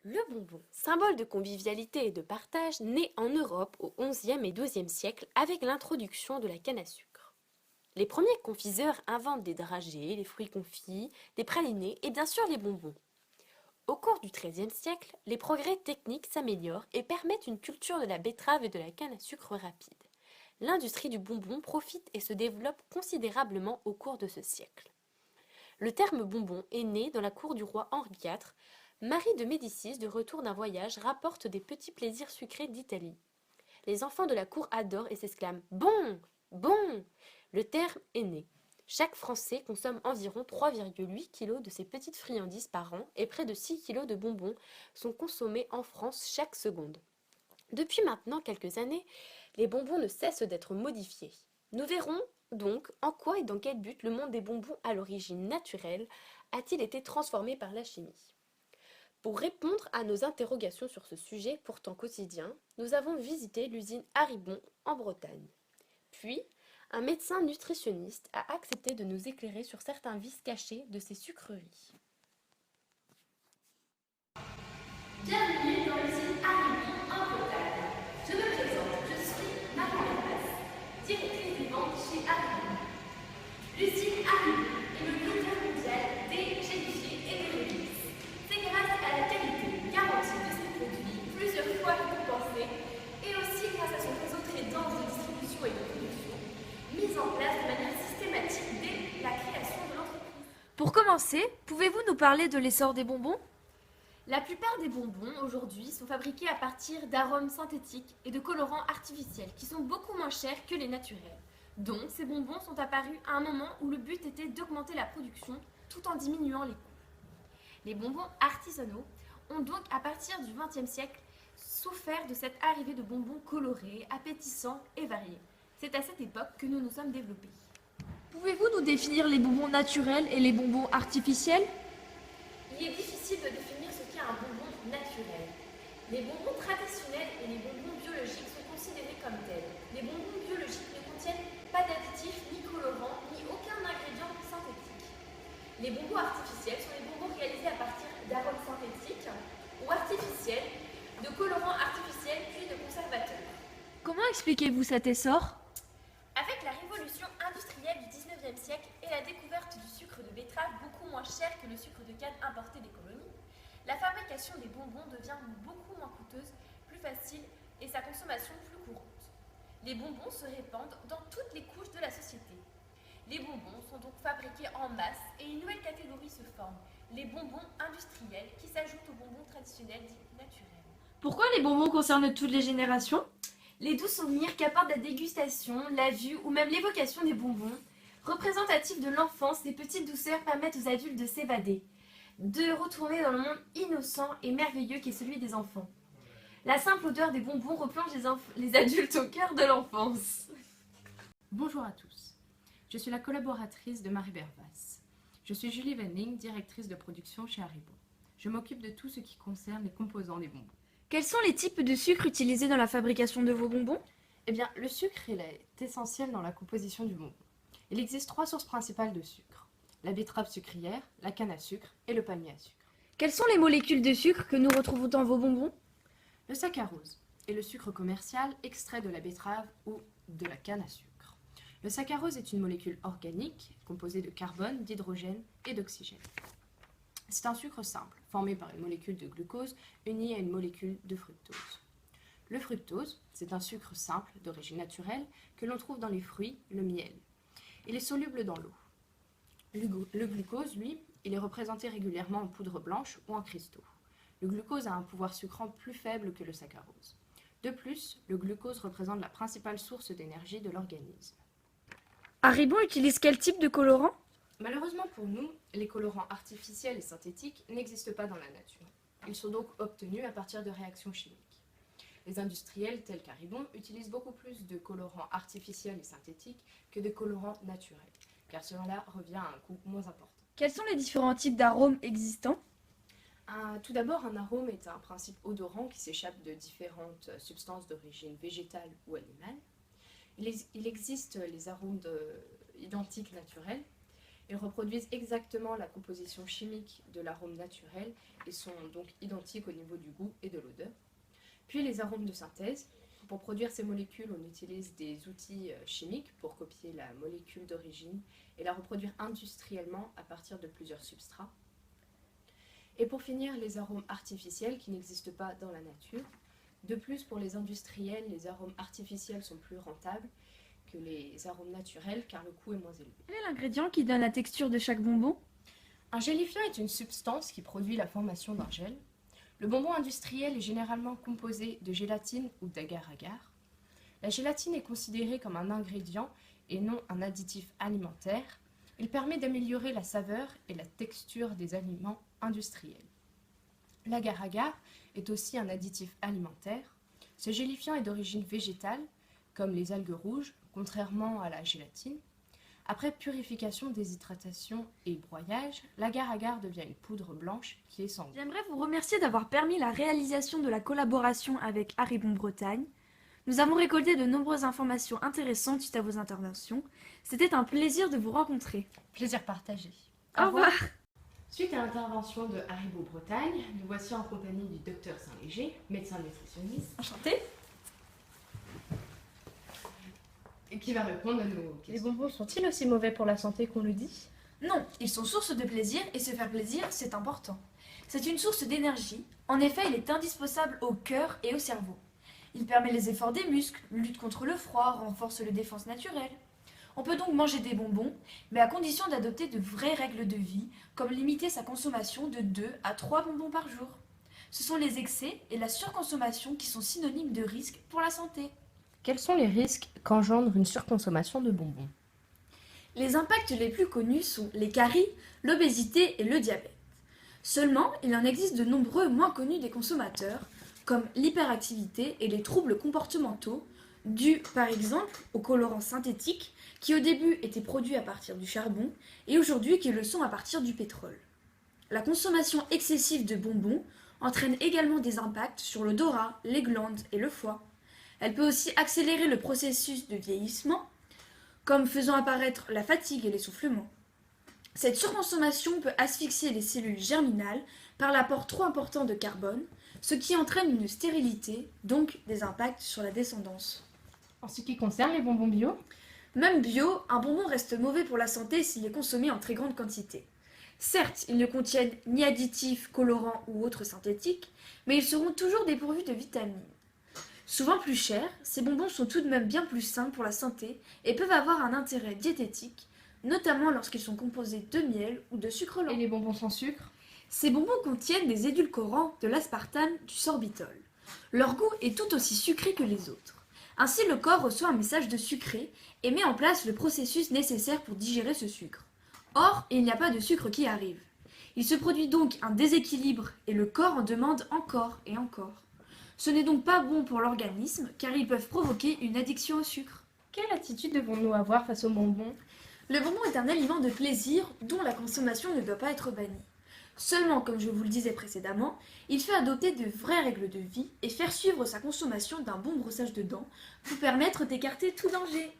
Le bonbon, symbole de convivialité et de partage, naît en Europe au XIe et XIIe siècle avec l'introduction de la canne à sucre. Les premiers confiseurs inventent des dragées, les fruits confits, des pralinés et bien sûr les bonbons. Au cours du XIIIe siècle, les progrès techniques s'améliorent et permettent une culture de la betterave et de la canne à sucre rapide. L'industrie du bonbon profite et se développe considérablement au cours de ce siècle. Le terme bonbon est né dans la cour du roi Henri IV. Marie de Médicis, de retour d'un voyage, rapporte des petits plaisirs sucrés d'Italie. Les enfants de la cour adorent et s'exclament Bon! Bon! Le terme est né. Chaque Français consomme environ 3,8 kg de ces petites friandises par an et près de 6 kg de bonbons sont consommés en France chaque seconde. Depuis maintenant quelques années, les bonbons ne cessent d'être modifiés. Nous verrons donc en quoi et dans quel but le monde des bonbons à l'origine naturelle a-t-il été transformé par la chimie. Pour répondre à nos interrogations sur ce sujet pourtant quotidien, nous avons visité l'usine Haribon en Bretagne. Puis, un médecin nutritionniste a accepté de nous éclairer sur certains vices cachés de ces sucreries. Bienvenue dans l'usine Haribon en Bretagne. Je me présente, je suis Marie Hermas, directrice des ventes chez Haribon. L'usine Haribon est le leader mondial des gélifiés et des réglisse. C'est grâce à la qualité garantie de ses produits, plusieurs fois récompensés, et aussi grâce à son réseau très dense de distribution et de production, mis en place de manière systématique dès la création de l'entreprise. Pour commencer, pouvez-vous nous parler de l'essor des bonbons? La plupart des bonbons aujourd'hui sont fabriqués à partir d'arômes synthétiques et de colorants artificiels qui sont beaucoup moins chers que les naturels. Donc ces bonbons sont apparus à un moment où le but était d'augmenter la production tout en diminuant les coûts. Les bonbons artisanaux ont donc à partir du XXe siècle souffert de cette arrivée de bonbons colorés, appétissants et variés. C'est à cette époque que nous nous sommes développés. Pouvez-vous nous définir les bonbons naturels et les bonbons artificiels? Il est difficile de définir ce qu'est un bonbon naturel. Les bonbons traditionnels et les bonbons biologiques sont considérés comme tels. Les bonbons biologiques ne contiennent pas d'additifs, ni colorants, ni aucun ingrédient synthétique. Les bonbons artificiels sont les bonbons réalisés à partir d'arômes synthétiques ou artificiels, de colorants artificiels puis de conservateurs. Comment expliquez-vous cet essor? Avec la révolution industrielle du XIXe siècle et la découverte du sucre de betterave beaucoup moins cher que le sucre de canne importé des colonies, la fabrication des bonbons devient beaucoup moins coûteuse, plus facile et sa consommation plus courante. Les bonbons se répandent dans toutes les couches de la société. Les bonbons sont donc fabriqués en masse et une nouvelle catégorie se forme, les bonbons industriels qui s'ajoutent aux bonbons traditionnels dits naturels. Pourquoi les bonbons concernent toutes les générations? Les doux souvenirs qu'apporte la dégustation, la vue ou même l'évocation des bonbons, représentatifs de l'enfance, ces petites douceurs permettent aux adultes de s'évader, de retourner dans le monde innocent et merveilleux qu'est celui des enfants. La simple odeur des bonbons replonge les adultes au cœur de l'enfance. Bonjour à tous, je suis la collaboratrice de Marie Bervas. Je suis Julie Venning, directrice de production chez Haribo. Je m'occupe de tout ce qui concerne les composants des bonbons. Quels sont les types de sucre utilisés dans la fabrication de vos bonbons? Eh bien, le sucre est essentiel dans la composition du bonbon. Il existe 3 sources principales de sucre. La betterave sucrière, la canne à sucre et le palmier à sucre. Quelles sont les molécules de sucre que nous retrouvons dans vos bonbons? Le saccharose est le sucre commercial extrait de la betterave ou de la canne à sucre. Le saccharose est une molécule organique composée de carbone, d'hydrogène et d'oxygène. C'est un sucre simple, formé par une molécule de glucose unie à une molécule de fructose. Le fructose, c'est un sucre simple d'origine naturelle que l'on trouve dans les fruits, le miel. Il est soluble dans l'eau. Le glucose, lui, il est représenté régulièrement en poudre blanche ou en cristaux. Le glucose a un pouvoir sucrant plus faible que le saccharose. De plus, le glucose représente la principale source d'énergie de l'organisme. Haribo utilise quel type de colorant? Malheureusement pour nous, les colorants artificiels et synthétiques n'existent pas dans la nature. Ils sont donc obtenus à partir de réactions chimiques. Les industriels tels qu'Haribon utilisent beaucoup plus de colorants artificiels et synthétiques que de colorants naturels, car cela revient à un coût moins important. Quels sont les différents types d'arômes existants? Tout d'abord, un arôme est un principe odorant qui s'échappe de différentes substances d'origine végétale ou animale. Il existe les arômes identiques naturels Ils reproduisent exactement la composition chimique de l'arôme naturel et sont donc identiques au niveau du goût et de l'odeur. Puis les arômes de synthèse. Pour produire ces molécules, on utilise des outils chimiques pour copier la molécule d'origine et la reproduire industriellement à partir de plusieurs substrats. Et pour finir, les arômes artificiels qui n'existent pas dans la nature. De plus, pour les industriels, les arômes artificiels sont plus rentables que les arômes naturels car le coût est moins élevé. Quel est l'ingrédient qui donne la texture de chaque bonbon? Un gélifiant est une substance qui produit la formation d'un gel. Le bonbon industriel est généralement composé de gélatine ou d'agar-agar. La gélatine est considérée comme un ingrédient et non un additif alimentaire. Il permet d'améliorer la saveur et la texture des aliments industriels. L'agar-agar est aussi un additif alimentaire. Ce gélifiant est d'origine végétale, comme les algues rouges, contrairement à la gélatine. Après purification, déshydratation et broyage, l'agar-agar devient une poudre blanche qui est sanguine. J'aimerais vous remercier d'avoir permis la réalisation de la collaboration avec Haribo Bretagne. Nous avons récolté de nombreuses informations intéressantes suite à vos interventions. C'était un plaisir de vous rencontrer. Plaisir partagé. Au revoir. Suite à l'intervention de Haribo Bretagne, nous voici en compagnie du docteur Saint-Léger, médecin nutritionniste, Enchantée. et qui va répondre à nos questions. Les bonbons sont-ils aussi mauvais pour la santé qu'on le dit? Non, ils sont source de plaisir et se faire plaisir, c'est important. C'est une source d'énergie. En effet, il est indispensable au cœur et au cerveau. Il permet les efforts des muscles, lutte contre le froid, renforce les défenses naturelles. On peut donc manger des bonbons, mais à condition d'adopter de vraies règles de vie, comme limiter sa consommation de 2 à 3 bonbons par jour. Ce sont les excès et la surconsommation qui sont synonymes de risques pour la santé. Quels sont les risques qu'engendre une surconsommation de bonbons? Les impacts les plus connus sont les caries, l'obésité et le diabète. Seulement, il en existe de nombreux moins connus des consommateurs, comme l'hyperactivité et les troubles comportementaux, dus par exemple aux colorants synthétiques qui au début étaient produits à partir du charbon et aujourd'hui qui le sont à partir du pétrole. La consommation excessive de bonbons entraîne également des impacts sur l'odorat, les glandes et le foie. Elle peut aussi accélérer le processus de vieillissement, comme faisant apparaître la fatigue et l'essoufflement. Cette surconsommation peut asphyxier les cellules germinales par l'apport trop important de carbone, ce qui entraîne une stérilité, donc des impacts sur la descendance. En ce qui concerne les bonbons bio, Même bio, un bonbon reste mauvais pour la santé s'il est consommé en très grande quantité. Certes, ils ne contiennent ni additifs, colorants ou autres synthétiques, mais ils seront toujours dépourvus de vitamines. Souvent plus chers, ces bonbons sont tout de même bien plus sains pour la santé et peuvent avoir un intérêt diététique, notamment lorsqu'ils sont composés de miel ou de sucre lent. et les bonbons sans sucre? Ces bonbons contiennent des édulcorants, de l'aspartame, du sorbitol. Leur goût est tout aussi sucré que les autres. Ainsi, le corps reçoit un message de sucré et met en place le processus nécessaire pour digérer ce sucre. Or, il n'y a pas de sucre qui arrive. Il se produit donc un déséquilibre et le corps en demande encore et encore. Ce n'est donc pas bon pour l'organisme car ils peuvent provoquer une addiction au sucre. Quelle attitude devons-nous avoir face aux bonbons? Le bonbon est un aliment de plaisir dont la consommation ne doit pas être bannie. Seulement, comme je vous le disais précédemment, il faut adopter de vraies règles de vie et faire suivre sa consommation d'un bon brossage de dents pour permettre d'écarter tout danger.